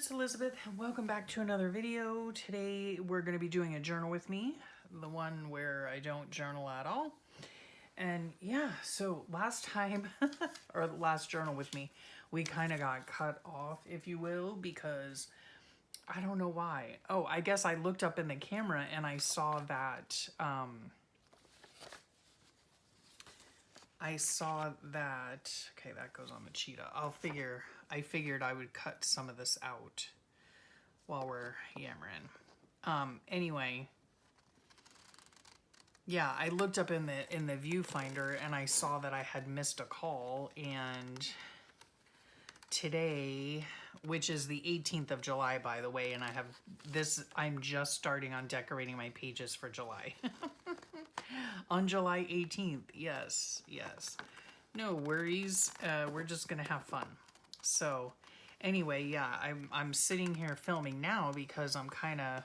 it's Elizabeth and welcome back to another video. Today we're going to be doing a journal with me, the one where I don't journal at all. And yeah, so last time, or last journal with me, we kind of got cut off, if you will, because I don't know why. Oh, I guess I looked up in the camera and I saw that, okay, that goes on the cheetah. I figured I would cut some of this out while we're yammering. Anyway, yeah, I looked up in the viewfinder and I saw that I had missed a call, and today, which is the 18th of July, by the way, and I'm just starting on decorating my pages for July. On July 18th, yes. No worries, we're just gonna have fun. So anyway, yeah, I'm sitting here filming now because I'm kind of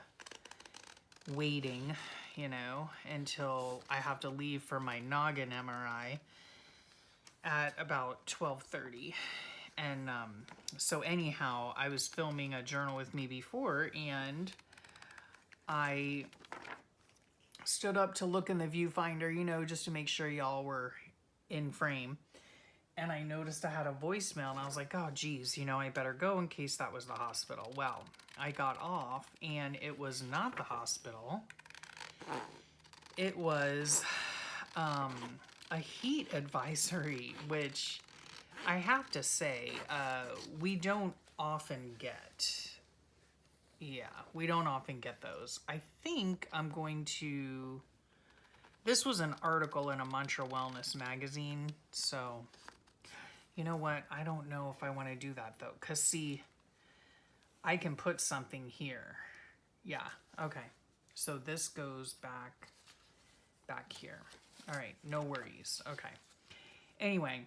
waiting, you know, until I have to leave for my noggin MRI at about 12:30. And so anyhow, I was filming a journal with me before, and I stood up to look in the viewfinder, you know, just to make sure y'all were in frame. And I noticed I had a voicemail, and I was like, oh, geez, you know, I better go in case that was the hospital. Well, I got off, and it was not the hospital. It was a heat advisory, which I have to say, we don't often get. Yeah, we don't often get those. I think I'm going to... This was an article in a Mantra Wellness magazine, so... You know what? I don't know if I want to do that, though. Because, see, I can put something here. Yeah, okay. So this goes back here. All right, no worries. Okay. Anyway,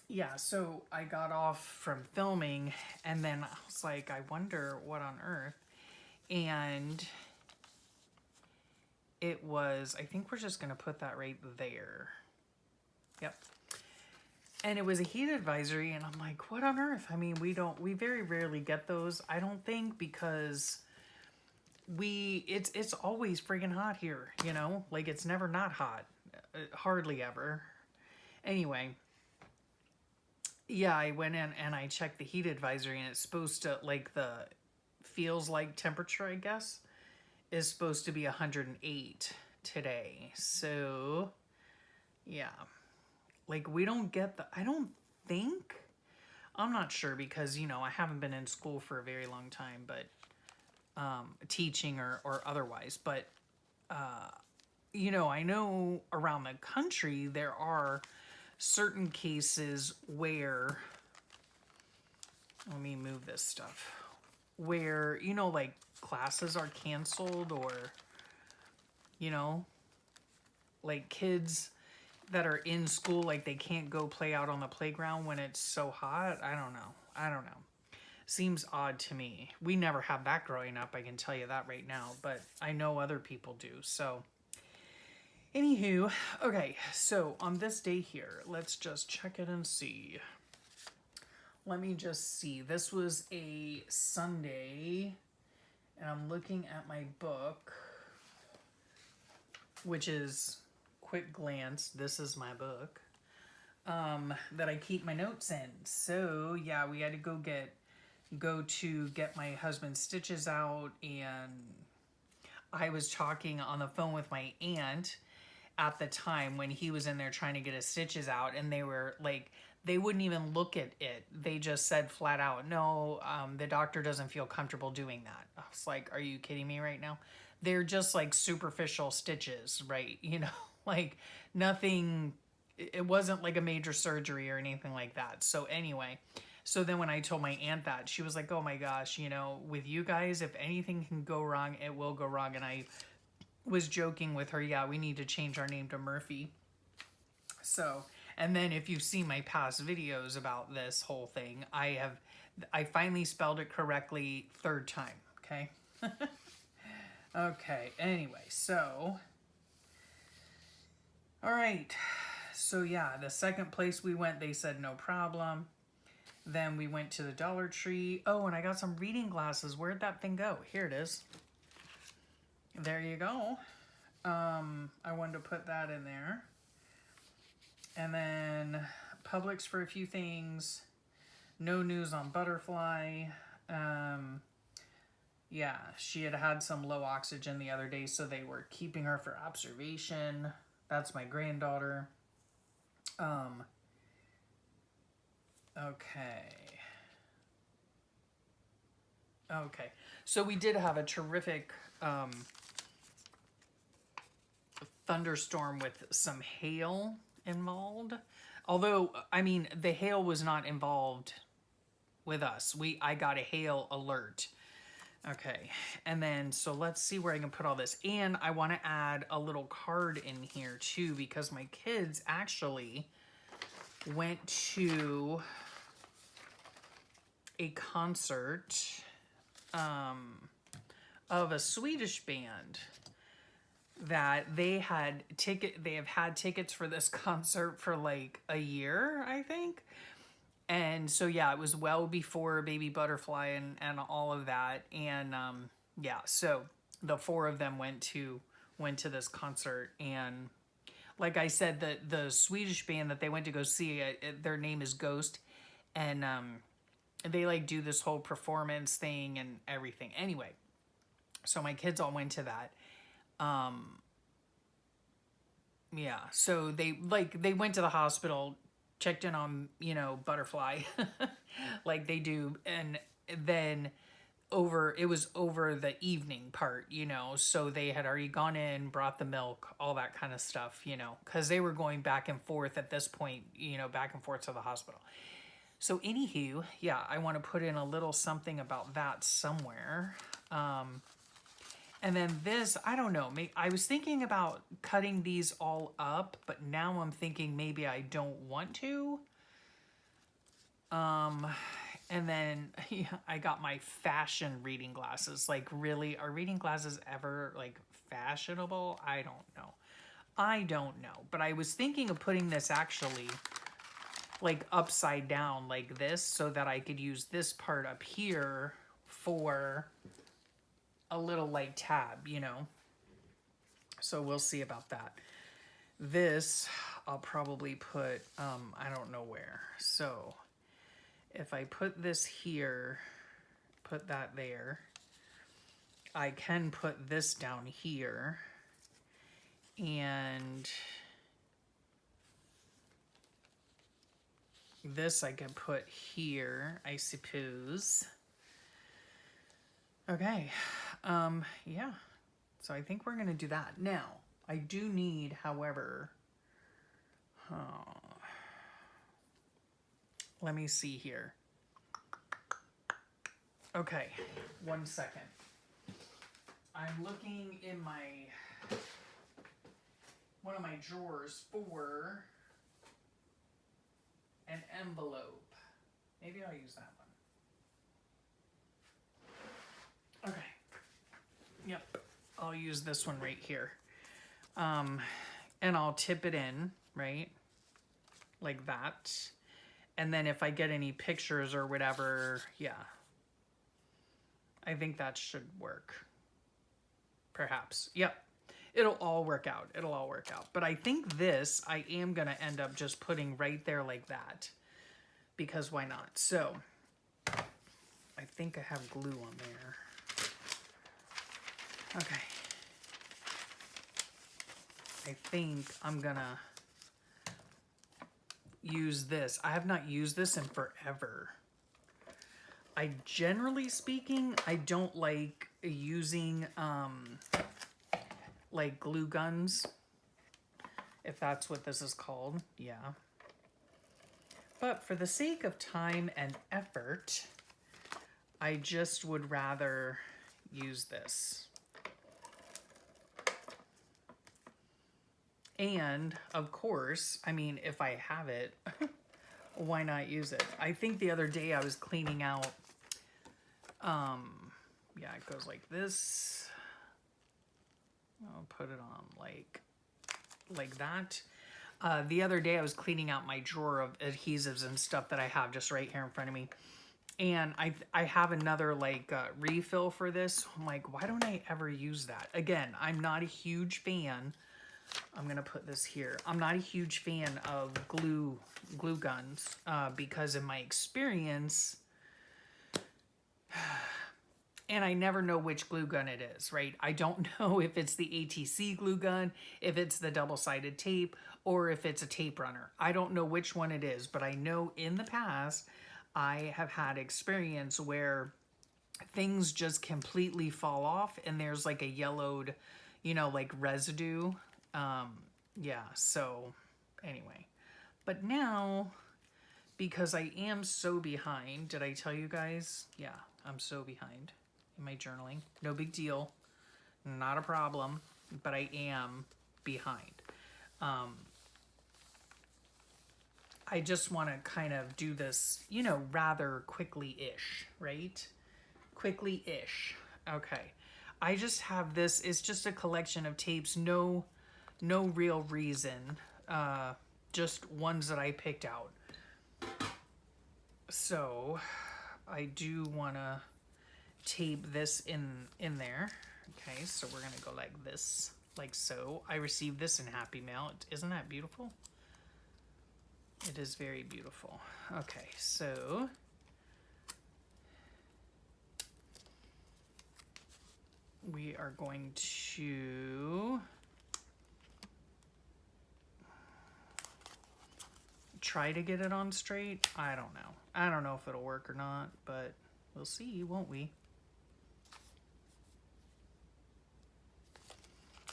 yeah, so I got off from filming, and then I was like, I wonder what on earth. And it was, I think we're just going to put that right there. Yep. And it was a heat advisory, and I'm like, what on earth? I mean, we very rarely get those, I don't think, because it's always friggin' hot here, you know? Like, it's never not hot. Hardly ever. Anyway, yeah, I went in and I checked the heat advisory, and it's supposed to, like, the feels like temperature, I guess, is supposed to be 108 today. So, yeah. Like, we don't get I don't think, I'm not sure because, you know, I haven't been in school for a very long time, but teaching or otherwise. But, you know, I know around the country there are certain cases where, let me move this stuff, where, you know, like classes are canceled, or, you know, like kids that are in school, like they can't go play out on the playground when it's so hot. I don't know. Seems odd to me. We never had that growing up, I can tell you that right now, but I know other people do. So anywho, okay, so on this day here, let's just check it and see. Let me just see. This was a Sunday, and I'm looking at my book, which is, quick glance, this is my book that I keep my notes in. So yeah, we had to go to get my husband's stitches out, and I was talking on the phone with my aunt at the time when he was in there trying to get his stitches out, and they were like, they wouldn't even look at it. They just said flat out, no, the doctor doesn't feel comfortable doing that. I was like, are you kidding me right now? They're just like superficial stitches, right? You know, like nothing, it wasn't like a major surgery or anything like that. So anyway, so then when I told my aunt that, she was like, oh my gosh, you know, with you guys, if anything can go wrong, it will go wrong. And I was joking with her, yeah, we need to change our name to Murphy. So, and then if you've seen my past videos about this whole thing, I finally spelled it correctly third time, okay? Okay, anyway, so, all right, so yeah, the second place we went, they said no problem. Then we went to the Dollar Tree. Oh, and I got some reading glasses. Where'd that thing go? Here it is. There you go. I wanted to put that in there. And then Publix for a few things. No news on Butterfly. Yeah, she had some low oxygen the other day, so they were keeping her for observation. That's my granddaughter. Okay. So we did have a terrific thunderstorm with some hail involved. Although, I mean, the hail was not involved with us. I got a hail alert. Okay, and then, so let's see where I can put all this. And I want to add a little card in here too, because my kids actually went to a concert of a Swedish band that they have had tickets for this concert for like a year, I think. And so, yeah, it was well before Baby Butterfly and all of that. And yeah, so the four of them went to this concert. And like I said, the Swedish band that they went to go see, their name is Ghost. And they like do this whole performance thing and everything. Anyway, so my kids all went to that. Yeah, so they went to the hospital, checked in on, Butterfly like they do. And then it was over the evening part, so they had already gone in, brought the milk, all that kind of stuff, because they were going back and forth at this point, back and forth to the hospital. So anywho, yeah, I want to put in a little something about that somewhere. And then this, I don't know, I was thinking about cutting these all up, but now I'm thinking maybe I don't want to. And then yeah, I got my fashion reading glasses. Like, really, are reading glasses ever like fashionable? I don't know. But I was thinking of putting this actually like upside down like this, so that I could use this part up here for a little like tab, So we'll see about that. This I'll probably put, I don't know where. So if I put this here, put that there, I can put this down here, and this I can put here, I suppose. Okay, yeah, so I think we're gonna do that. Now, I do need, however, let me see here. Okay, 1 second. I'm looking in one of my drawers for an envelope. Maybe I'll use that one. Okay. Yep. I'll use this one right here. And I'll tip it in, right? Like that. And then if I get any pictures or whatever, yeah. I think that should work. Perhaps. Yep. It'll all work out. It'll all work out. But I think this, I am going to end up just putting right there like that. Because why not? So, I think I have glue on there. Okay. I think I'm going to use this. I have not used this in forever. Generally speaking, I don't like using like glue guns, if that's what this is called. Yeah. But for the sake of time and effort, I just would rather use this. And of course, I mean, if I have it, why not use it? I think the other day I was cleaning out, yeah, it goes like this. I'll put it on like that. The other day I was cleaning out my drawer of adhesives and stuff that I have just right here in front of me. And I have another like refill for this. I'm like, why don't I ever use that? Again, I'm not a huge fan. I'm going to put this here. I'm not a huge fan of glue guns because in my experience, and I never know which glue gun it is, right? I don't know if it's the ATC glue gun, if it's the double-sided tape, or if it's a tape runner. I don't know which one it is, but I know in the past I have had experience where things just completely fall off and there's like a yellowed, you know, like residue. Yeah, so anyway. But now, because I am so behind, did I tell you guys? Yeah, I'm so behind in my journaling. No big deal. Not a problem, but I am behind. I just want to kind of do this, you know, rather quickly-ish, right? Quickly-ish. Okay. I just have this. It's just a collection of tapes. No real reason. Just ones that I picked out. So I do want to tape this in there. Okay, so we're going to go like this, like so. I received this in Happy Mail. Isn't that beautiful? It is very beautiful. Okay, so we are going to try to get it on straight. I don't know. I don't know if it'll work or not, but we'll see, won't we?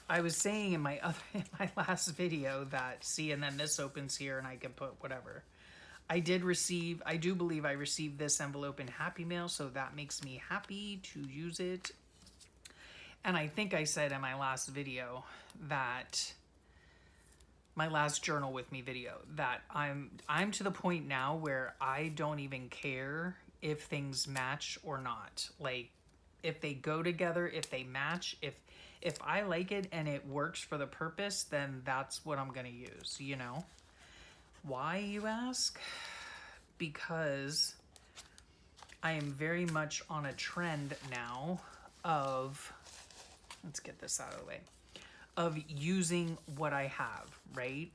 I was saying in my last video that, see, and then this opens here and I can put whatever. I do believe I received this envelope in Happy Mail, so that makes me happy to use it. And I think I said in my last video that, my last journal with me video, that I'm to the point now where I don't even care if things match or not. Like, if they go together, if they match, if I like it and it works for the purpose, then that's what I'm gonna use, you know? Why, you ask? Because I am very much on a trend now of, let's get this out of the way, of using what I have, right?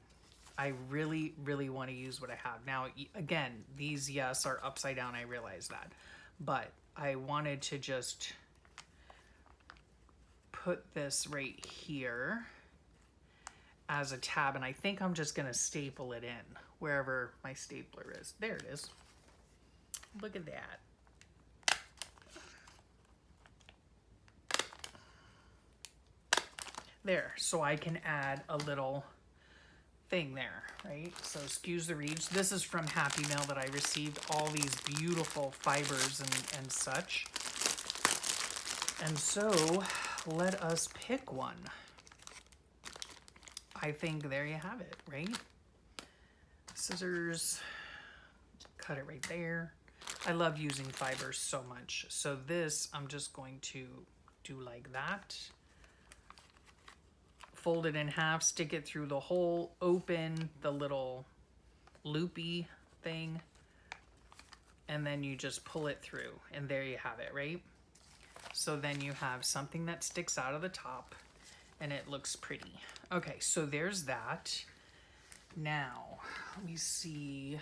I really, really want to use what I have. Now, again, these, yes, are upside down, I realize that. But I wanted to just put this right here as a tab, and I think I'm just gonna staple it in wherever my stapler is. There it is. Look at that. There, so I can add a little thing there, right? So excuse the reach. This is from Happy Mail that I received all these beautiful fibers and such. And so let us pick one. I think there you have it, right? Scissors, cut it right there. I love using fibers so much. So this, I'm just going to do like that. Fold it in half, stick it through the hole, open the little loopy thing, and then you just pull it through, and there you have it, right? So then you have something that sticks out of the top, and it looks pretty. Okay, so there's that. Now, let me see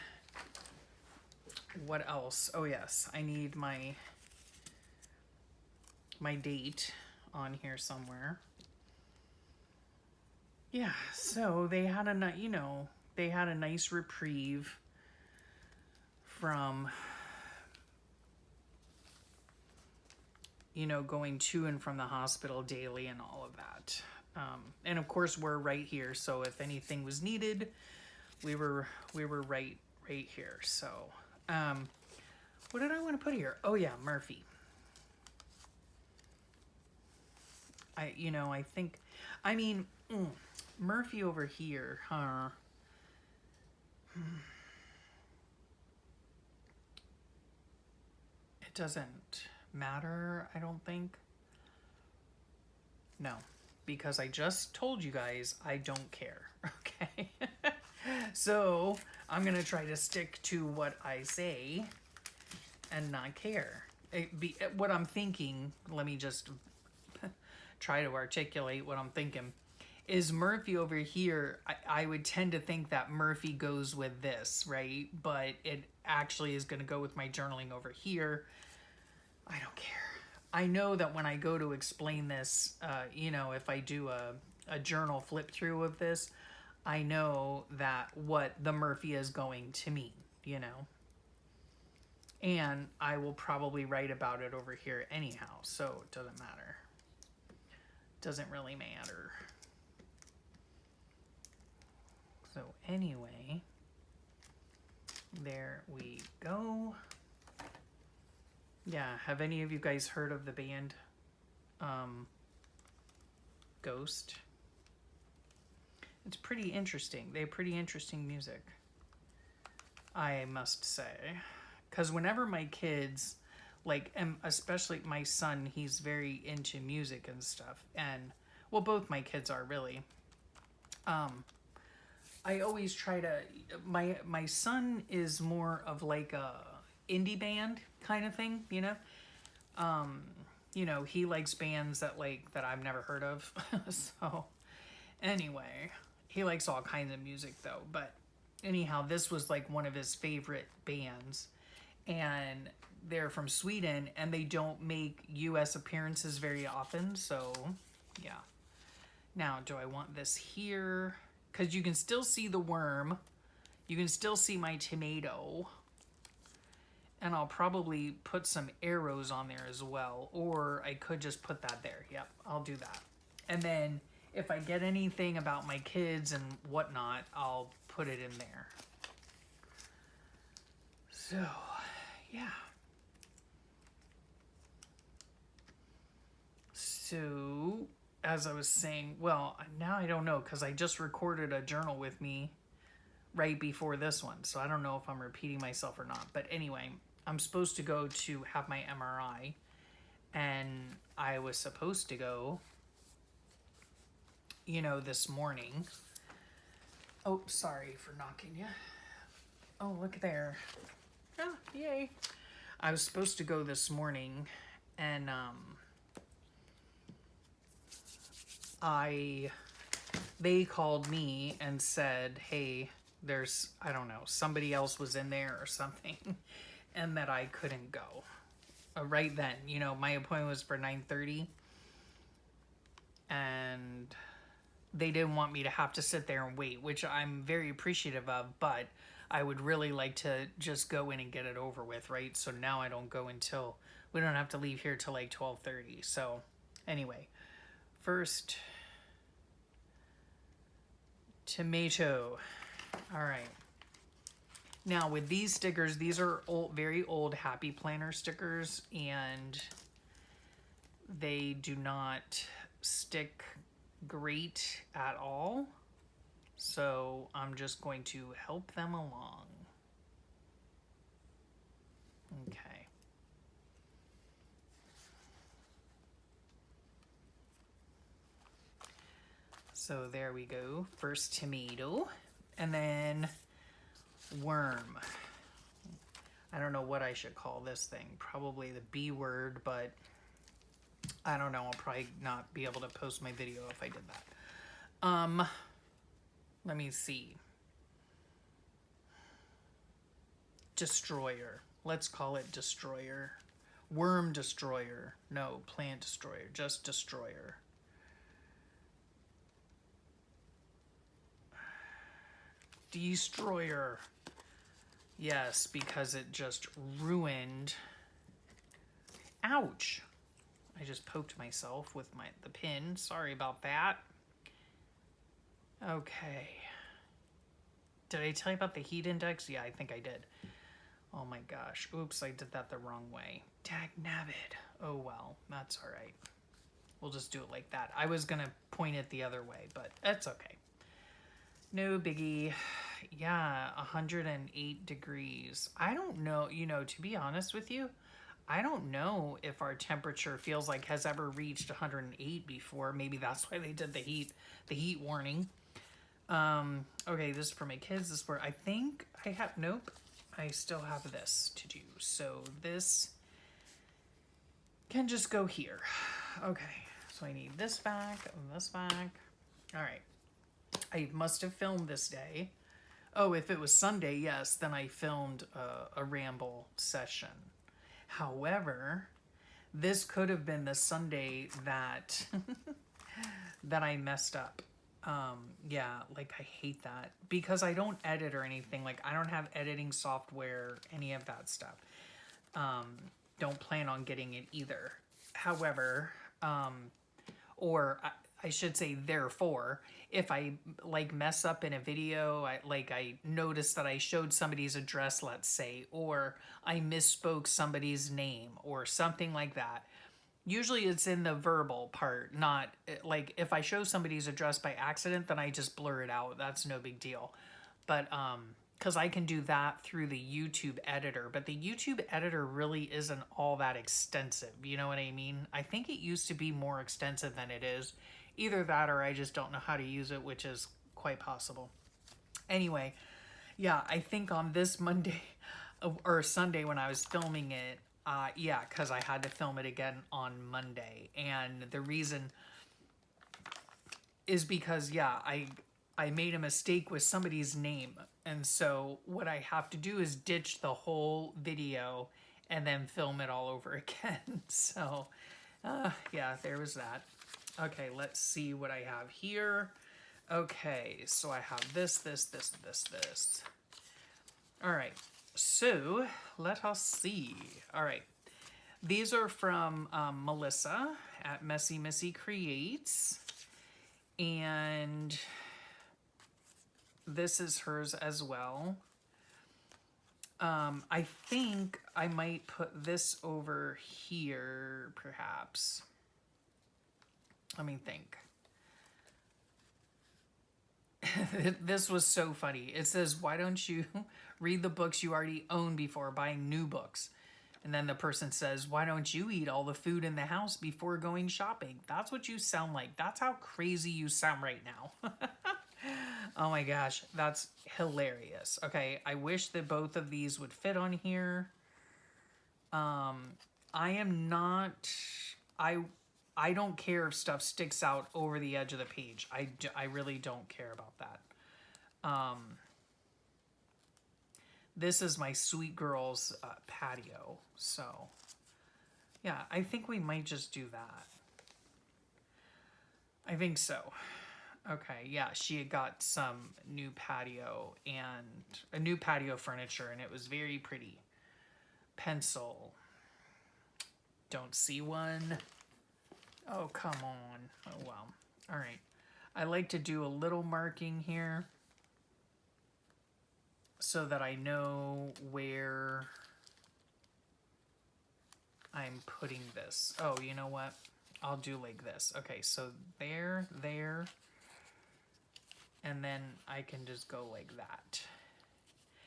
what else. Oh yes, I need my date on here somewhere. Yeah, so they had a, you know, they had a nice reprieve from, you know, going to and from the hospital daily and all of that. And of course we're right here, so if anything was needed, we were right here. So what did I want to put here? Oh yeah, Murphy. I think, I mean, Murphy over here, huh? It doesn't matter, I don't think. No, because I just told you guys I don't care, okay? So I'm going to try to stick to what I say and not care. What I'm thinking, let me just try to articulate what I'm thinking, is Murphy over here. I would tend to think that Murphy goes with this, right? But it actually is going to go with my journaling over here. I don't care. I know that when I go to explain this, you know, if I do a journal flip through of this, I know that what the Murphy is going to mean, you know. And I will probably write about it over here anyhow, so it doesn't matter. Doesn't really matter. So anyway, there we go. Yeah, have any of you guys heard of the band Ghost? It's pretty interesting. They have pretty interesting music, I must say. Because whenever my kids, like, and especially my son, he's very into music and stuff. And, well, both my kids are really. I always try to, my son is more of like a indie band kind of thing, you know? You know, he likes bands that I've never heard of. So anyway, he likes all kinds of music though. But anyhow, this was like one of his favorite bands, and they're from Sweden, and they don't make US appearances very often. So yeah. Now, do I want this here? Because you can still see the worm. You can still see my tomato. And I'll probably put some arrows on there as well. Or I could just put that there. Yep, I'll do that. And then if I get anything about my kids and whatnot, I'll put it in there. So, yeah. So, as I was saying, well, now I don't know, because I just recorded a journal with me right before this one. So I don't know if I'm repeating myself or not. But anyway, I'm supposed to go to have my MRI, and I was supposed to go, you know, this morning. Oh, sorry for knocking you. Oh, look there. Oh, yay. I was supposed to go this morning, and they called me and said, hey, there's, I don't know, somebody else was in there or something, and that I couldn't go. Right then, you know, my appointment was for 9:30, and they didn't want me to have to sit there and wait, which I'm very appreciative of, but I would really like to just go in and get it over with, right? So now I don't go until, we don't have to leave here till like 12:30. So anyway, first, tomato. All right. Now with these stickers, these are old, very old Happy Planner stickers, and they do not stick great at all. So I'm just going to help them along. Okay. So there we go. First tomato, and then worm. I don't know what I should call this thing. Probably the B word, but I don't know. I'll probably not be able to post my video if I did that. Let me see. Destroyer. Let's call it destroyer. Worm destroyer. No, plant destroyer. Just destroyer. Destroyer. Yes, because it just ruined. Ouch. I just poked myself with the pin. Sorry about that. Okay. Did I tell you about the heat index? Yeah, I think I did. Oh my gosh. Oops, I did that the wrong way. Dagnabbit. Oh well, that's all right. We'll just do it like that. I was going to point it the other way, but that's okay. No biggie. Yeah, 108 degrees. I don't know, you know, to be honest with you, I don't know if our temperature feels like has ever reached 108 before. Maybe that's why they did the heat warning. Okay, this is for my kids. This is for, I think I have, nope. I still have this to do. So this can just go here. Okay, so I need this back and this back. All right. I must have filmed this day. Oh, if it was Sunday, yes, then I filmed a ramble session. However, this could have been the Sunday that that I messed up. Yeah, like I hate that because I don't edit or anything. Like I don't have editing software, any of that stuff. Don't plan on getting it either. However, or I should say therefore, if I like mess up in a video, I notice that I showed somebody's address, let's say, or I misspoke somebody's name or something like that. Usually it's in the verbal part, not like if I show somebody's address by accident, then I just blur it out. That's no big deal. But because I can do that through the YouTube editor, but the YouTube editor really isn't all that extensive. You know what I mean? I think it used to be more extensive than it is. Either that or I just don't know how to use it, which is quite possible. Anyway, yeah, I think on this Monday or Sunday when I was filming it, yeah, because I had to film it again on Monday. And the reason is because, yeah, I made a mistake with somebody's name. And so what I have to do is ditch the whole video and then film it all over again. So, yeah, there was that. Okay, let's see what I have here. Okay, so I have this. All right, so let us see. All right, these are from Melissa at Messy Missy Creates. And this is hers as well. I think I might put this over here, perhaps. Let me think. This was so funny. It says, why don't you read the books you already own before buying new books? And then the person says, why don't you eat all the food in the house before going shopping? That's what you sound like. That's how crazy you sound right now. Oh my gosh, that's hilarious. Okay, I wish that both of these would fit on here. I am not... I don't care if stuff sticks out over the edge of the page. I really don't care about that. This is my Sweet Girls patio. So, yeah, I think we might just do that. I think so. Okay, yeah, she had got some new patio and a new patio furniture, and it was very pretty. Pencil. Don't see one. Oh, come on. Oh, well. All right. I like to do a little marking here so that I know where I'm putting this. Oh, you know what? I'll do like this. Okay, so there, and then I can just go like that.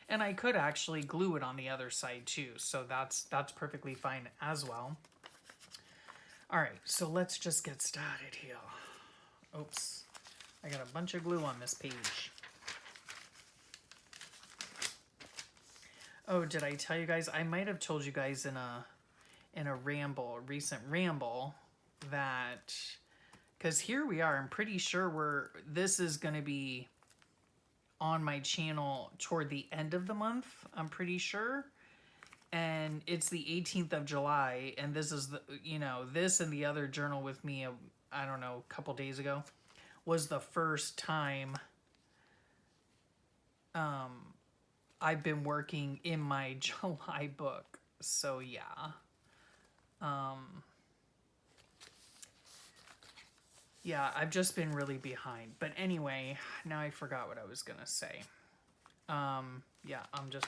And I could actually glue it on the other side too, so that's perfectly fine as well. All right, so let's just get started here. Oops, I got a bunch of glue on this page. Oh, did I tell you guys? I might have told you guys in a recent ramble, that, because here we are, I'm pretty sure this is going to be on my channel toward the end of the month, I'm pretty sure. And it's the 18th of July, and this is the, you know, this and the other journal with me, I don't know, a couple days ago, was the first time I've been working in my July book. So yeah. Yeah, I've just been really behind. But anyway, now I forgot what I was gonna say. Yeah, I'm just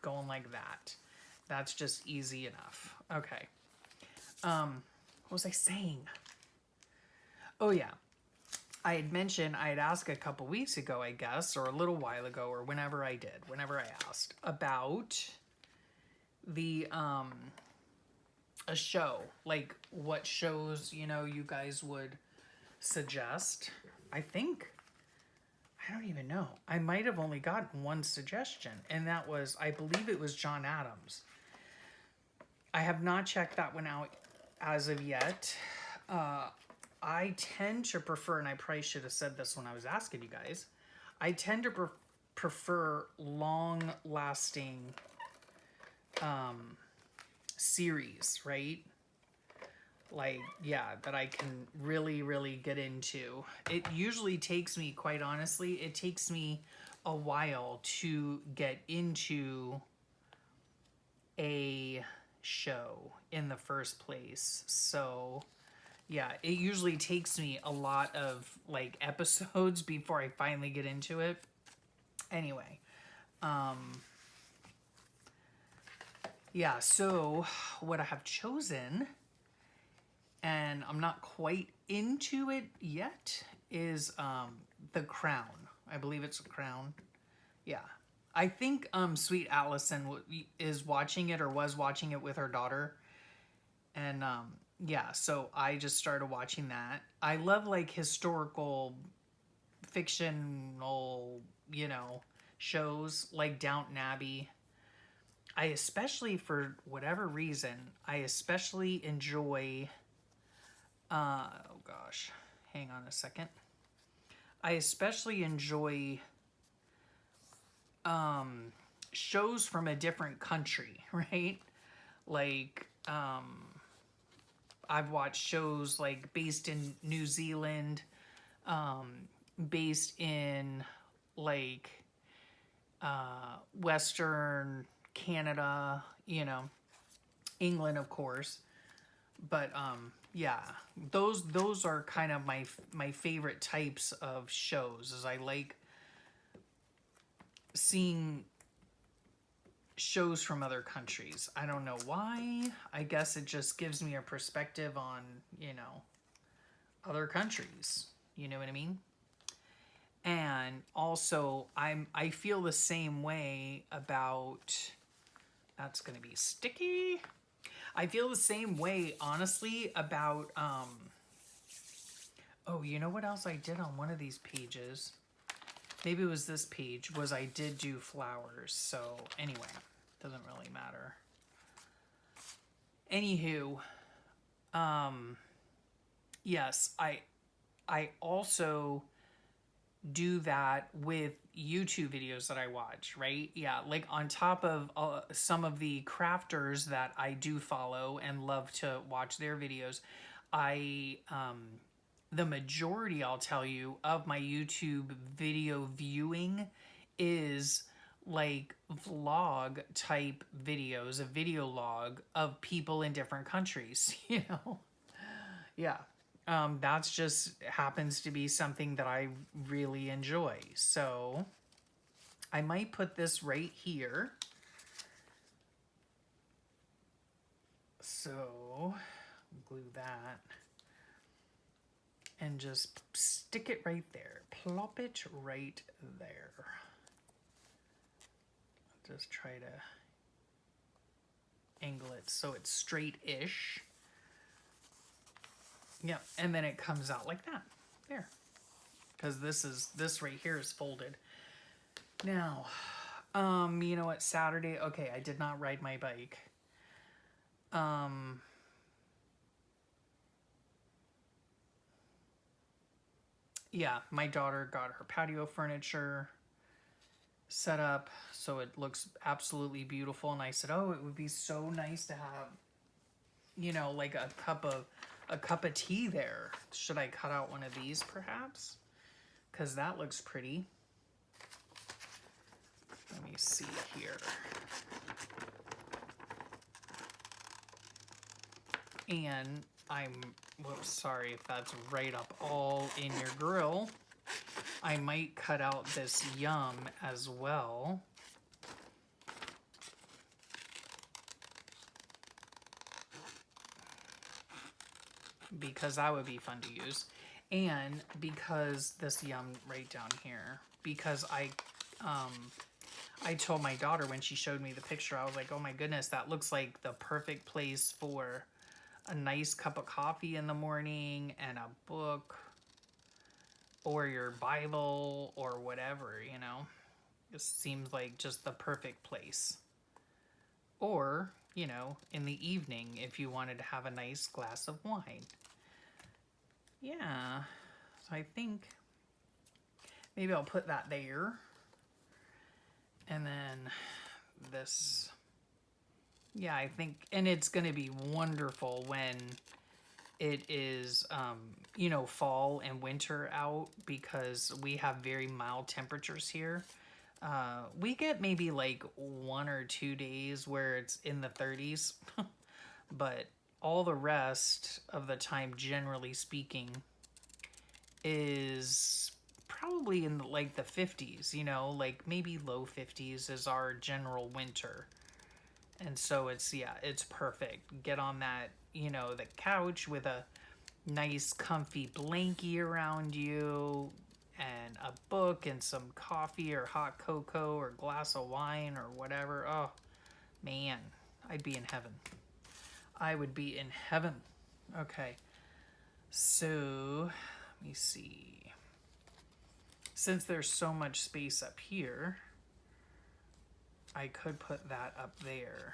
going like that. That's just easy enough. Okay. What was I saying? Oh yeah. I had mentioned, I had asked a couple weeks ago, I guess, or a little while ago, or whenever I asked about the, a show, like what shows, you know, you guys would suggest. I think I don't even know. I might have only gotten one suggestion, and that was, I believe it was John Adams. I have not checked that one out as of yet. I tend to prefer, and I probably should have said this when I was asking you guys, I tend to prefer long-lasting series, right? Like, yeah, that I can really, really get into. It usually takes me, quite honestly, it takes me a while to get into a show in the first place. So, yeah, it usually takes me a lot of, like, episodes before I finally get into it. Anyway, yeah, so what I have chosen, and I'm not quite into it yet, is The Crown. I believe it's The Crown. Yeah. I think Sweet Allison is watching it or was watching it with her daughter. And yeah, so I just started watching that. I love like historical, fictional, shows like Downton Abbey. I especially, for whatever reason, I especially enjoy, oh gosh, hang on a second. I especially enjoy shows from a different country, right? Like, I've watched shows like based in New Zealand, based in like Western Canada, England, of course. But yeah, those are kind of my favorite types of shows. Is I like seeing shows from other countries. I don't know why. I guess it just gives me a perspective on, other countries. You know what I mean? And also I feel the same way about, that's going to be sticky. I feel the same way, honestly, about oh, you know what else I did on one of these pages? Maybe it was this page, was I did do flowers. So anyway, doesn't really matter. Anywho, yes, I also do that with YouTube videos that I watch, right? Yeah, like on top of some of the crafters that I do follow and love to watch their videos, I the majority, I'll tell you, of my YouTube video viewing is like vlog type videos, a video log of people in different countries, Yeah. That's just happens to be something that I really enjoy. So I might put this right here. So glue that and just stick it right there. Plop it right there. Just try to angle it so it's straight-ish. Yeah, and then it comes out like that. There. Because this right here is folded. Now, you know what, Saturday, okay, I did not ride my bike. Yeah, my daughter got her patio furniture set up so it looks absolutely beautiful, and I said, oh, it would be so nice to have, like a cup of tea there. Should I cut out one of these perhaps? Because that looks pretty. Let me see here. And whoops, sorry if that's right up all in your grill. I might cut out this yum as well. Because that would be fun to use. And because this yum right down here, because I told my daughter when she showed me the picture, I was like, oh my goodness, that looks like the perfect place for a nice cup of coffee in the morning and a book. or your Bible or whatever, you know. It seems like just the perfect place. Or, you know, in the evening if you wanted to have a nice glass of wine. Yeah, so I think maybe I'll put that there. And then this, yeah, I think, and it's going to be wonderful when it is, you know, fall and winter out, because we have very mild temperatures here. We get maybe like 1 or 2 days where it's in the 30s, but all the rest of the time, generally speaking, is probably in like the 50s, you know, like maybe low 50s is our general winter. And so it's, yeah, it's perfect. Get on that, you know, the couch with a nice comfy blankie around you and a book and some coffee or hot cocoa or glass of wine or whatever. Oh, man, I'd be in heaven. I would be in heaven. Okay, so let me see. Since there's so much space up here, I could put that up there.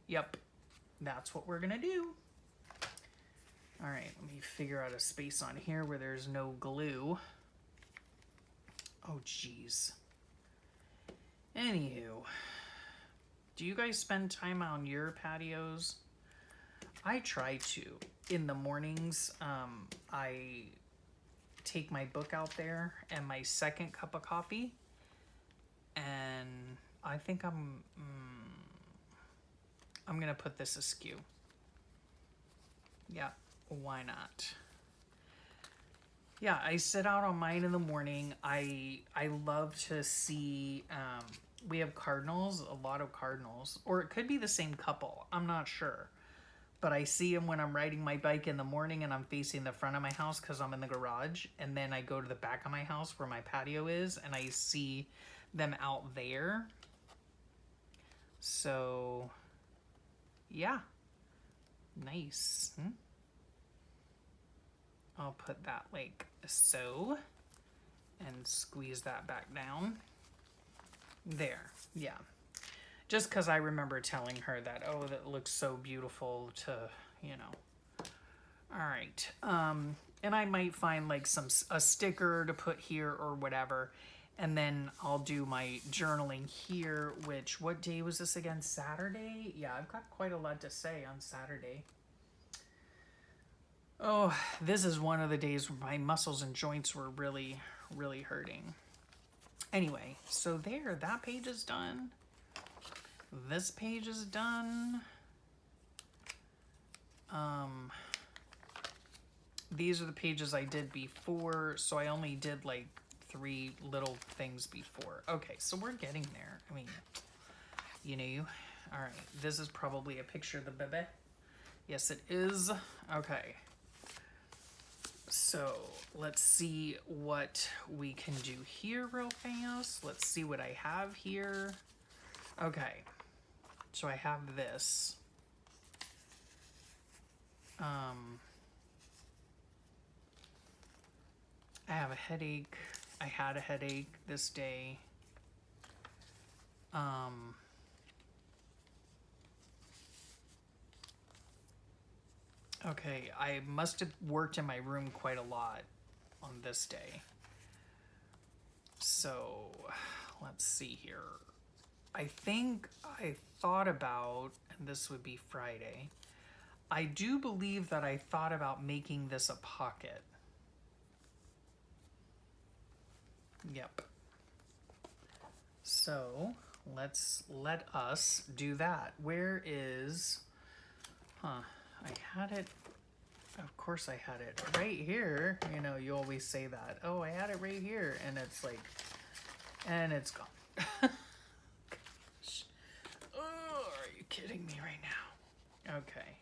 Yep, that's what we're gonna do. All right, let me figure out a space on here where there's no glue. Oh, geez. Anywho, do you guys spend time on your patios? I try to. In the mornings, I take my book out there and my second cup of coffee, and I think I'm gonna put this askew. Yeah, why not? Yeah, I sit out on mine in the morning. I love to see, we have cardinals, a lot of cardinals, or it could be the same couple, I'm not sure. But I see them when I'm riding my bike in the morning and I'm facing the front of my house because I'm in the garage. And then I go to the back of my house where my patio is and I see them out there. So, yeah. Nice. I'll put that like so and squeeze that back down. There. Yeah. Just because I remember telling her that, oh, that looks so beautiful to, you know. All right. And I might find like a sticker to put here or whatever. And then I'll do my journaling here, which, what day was this again? Saturday? Yeah, I've got quite a lot to say on Saturday. Oh, this is one of the days where my muscles and joints were really, really hurting. Anyway, so there, that page is done. This page is done. These are the pages I did before, so I only did like 3 little things before. Okay, so we're getting there. I mean, you know. All right, this is probably a picture of the baby. Yes, it is. Okay. So let's see what we can do here real fast. Let's see what I have here. Okay. So I have this. I have a headache. I had a headache this day. Okay, I must have worked in my room quite a lot on this day. So let's see here. I think I thought about, and this would be Friday, I do believe that I thought about making this a pocket. Yep. So let us do that. Where is, I had it, of course I had it right here. You know, you always say that. Oh, I had it right here. And it's like, and it's gone. Gosh. Oh, are you kidding me right now? Okay.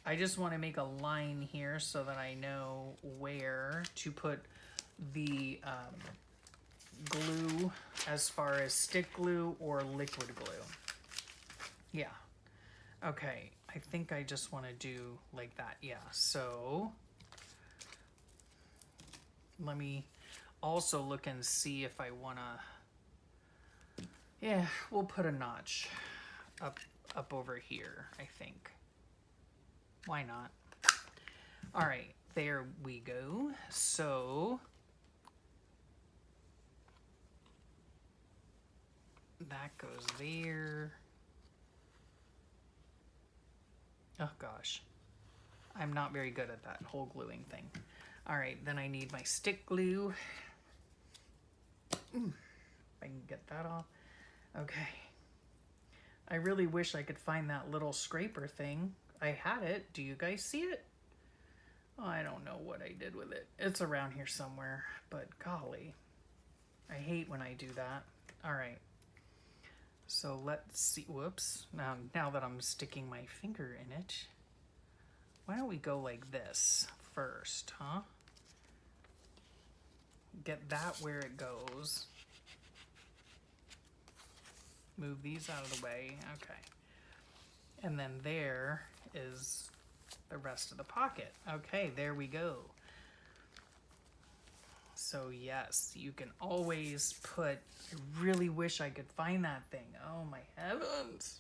I just want to make a line here so that I know where to put the glue, as far as stick glue or liquid glue. Yeah. Okay. I think I just want to do like that. Yeah. So Let me also look and see if I want to, yeah, we'll put a notch up over here, I think. Why not? All right, there we go. So that goes there. Oh gosh, I'm not very good at that whole gluing thing. All right, then I need my stick glue. If I can get that off. Okay. I really wish I could find that little scraper thing. I had it. Do you guys see it? Oh, I don't know what I did with it. It's around here somewhere, but golly, I hate when I do that. All right. So let's see. Whoops. Now that I'm sticking my finger in it, why don't we go like this first, huh? Get that where it goes. Move these out of the way. Okay. And then there is the rest of the pocket. Okay, there we go. So yes, you can always put, I really wish I could find that thing. Oh my heavens.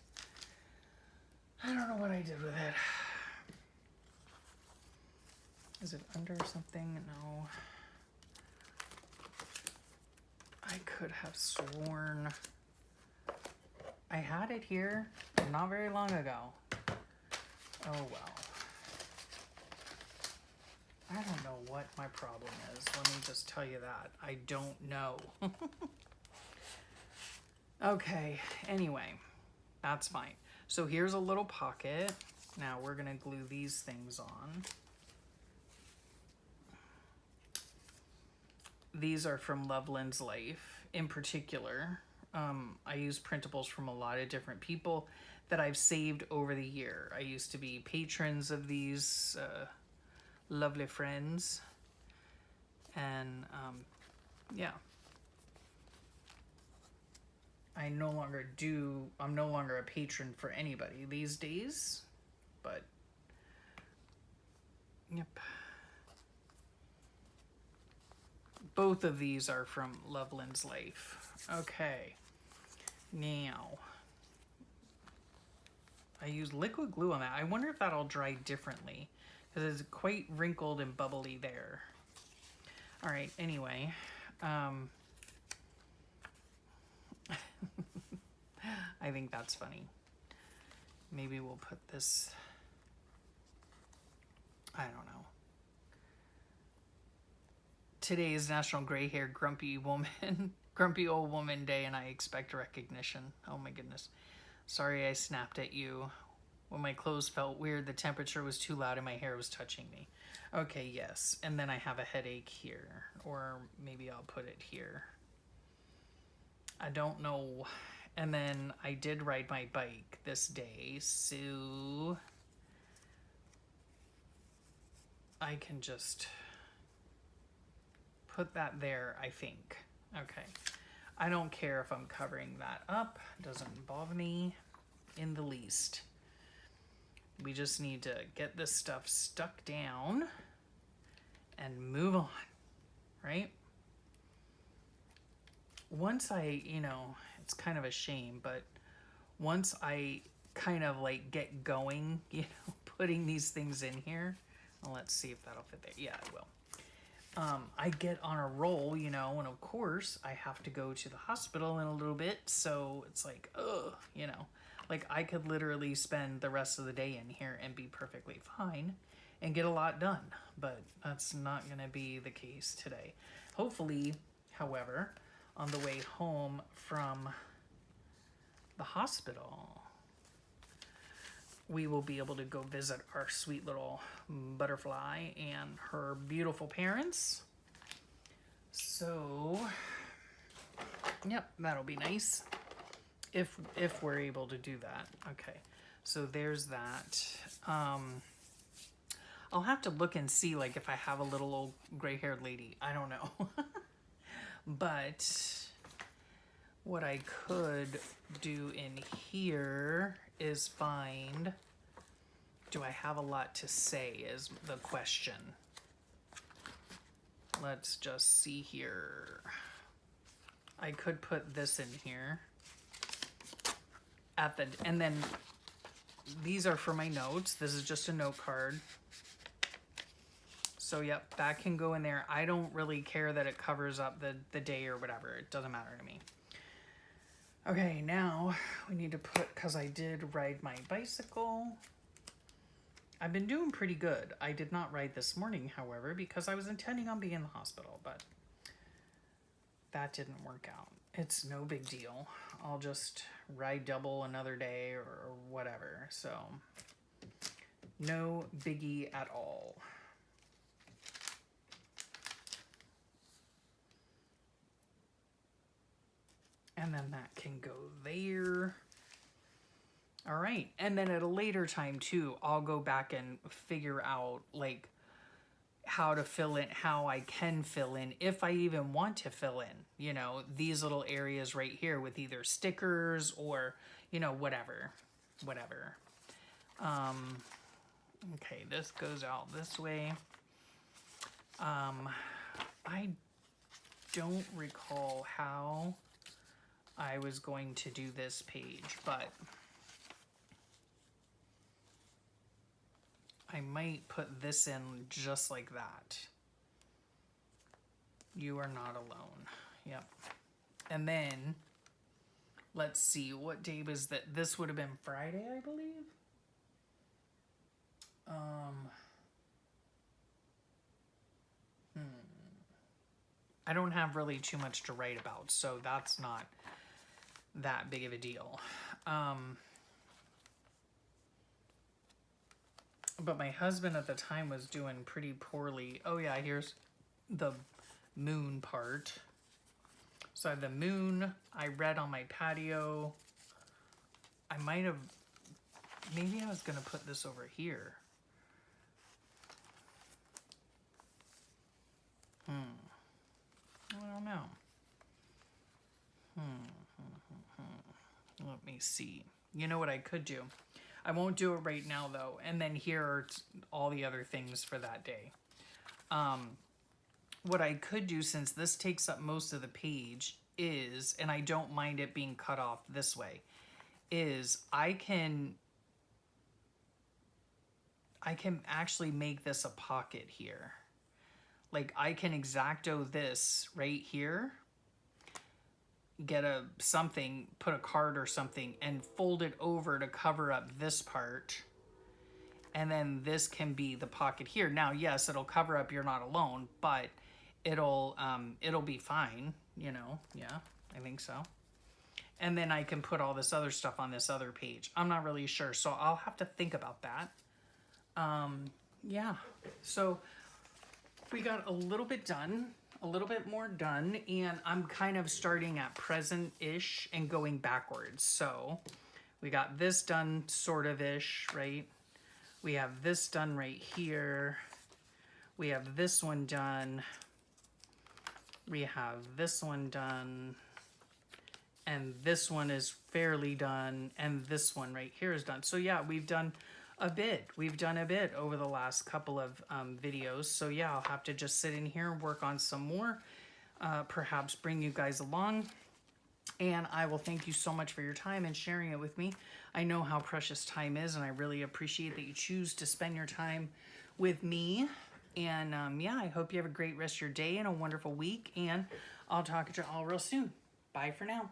I don't know what I did with it. Is it under something? No. I could have sworn I had it here not very long ago. Oh well. I don't know what my problem is. Let me just tell you that. I don't know. Okay, anyway, that's fine. So here's a little pocket. Now we're gonna glue these things on. These are from Loveland's Life in particular. I use printables from a lot of different people that I've saved over the year. I used to be patrons of these lovely friends, and yeah, I'm no longer a patron for anybody these days, but yep. Both of these are from Loveland's Life. Okay, now I use liquid glue on that. I wonder if that'll dry differently because it's quite wrinkled and bubbly there. All right, anyway. I think that's funny. Maybe we'll put this, I don't know. Today is National Gray Hair Grumpy Old Woman Day, and I expect recognition. Oh my goodness. Sorry I snapped at you. When my clothes felt weird, the temperature was too loud and my hair was touching me. Okay, yes. And then I have a headache here. Or maybe I'll put it here. I don't know. And then I did ride my bike this day, so I can just put that there, I think. Okay. I don't care if I'm covering that up. It doesn't bother me in the least. We just need to get this stuff stuck down and move on, right? Once I, it's kind of a shame, but once I kind of like get going, putting these things in here, well, let's see if that'll fit there. Yeah, it will. I get on a roll, and of course I have to go to the hospital in a little bit. So it's like, like I could literally spend the rest of the day in here and be perfectly fine and get a lot done, but that's not going to be the case today. Hopefully, however, on the way home from the hospital, we will be able to go visit our sweet little butterfly and her beautiful parents. So, yep, that'll be nice if we're able to do that. Okay, so there's that. I'll have to look and see, like, if I have a little old gray-haired lady. I don't know. But what I could do in here is find, do I have a lot to say is the question. let's just see here. I could put this in here at the, and then these are for my notes. This is just a note card. So yep, that can go in there. I don't really care that it covers up the day or whatever. It doesn't matter to me. Okay, now we need to put, because I did ride my bicycle. I've been doing pretty good. I did not ride this morning, however, because I was intending on being in the hospital, but that didn't work out. It's no big deal. I'll just ride double another day or whatever. So no biggie at all. And then that can go there. All right, and then at a later time too, I'll go back and figure out like how to fill in, how I can fill in, if I even want to fill in, you know, these little areas right here with either stickers or, you know, whatever. Okay, this goes out this way. I don't recall how I was going to do this page, but I might put this in just like that. You are not alone. Yep. And then, let's see, what day was that? This would have been Friday, I believe. I don't have really too much to write about, so that's not that big of a deal. But my husband at the time was doing pretty poorly. Oh yeah, here's the moon part. So I had the moon, I read on my patio. I might have, maybe I was gonna put this over here. I don't know. Let me see. You know what I could do? I won't do it right now though. And then here are all the other things for that day. What I could do, since this takes up most of the page, is, and I don't mind it being cut off this way, is I can actually make this a pocket here. Like I can X-Acto this right here, get a something, put a card or something, and fold it over to cover up this part. And then this can be the pocket here. Now, yes, it'll cover up You're Not Alone, but it'll be fine, you know. Yeah, I think so. And then I can put all this other stuff on this other page. I'm not really sure, so I'll have to think about that. Yeah, so we got a little bit done, a little bit more done, and I'm kind of starting at present-ish and going backwards. So we got this done sort of-ish, right? We have this done right here. We have this one done. We have this one done. And this one is fairly done. And this one right here is done. So yeah, we've done a bit. We've done a bit over the last couple of videos. So yeah, I'll have to just sit in here and work on some more. Perhaps bring you guys along. And I will thank you so much for your time and sharing it with me. I know how precious time is, and I really appreciate that you choose to spend your time with me. And yeah, I hope you have a great rest of your day and a wonderful week. And I'll talk to you all real soon. Bye for now.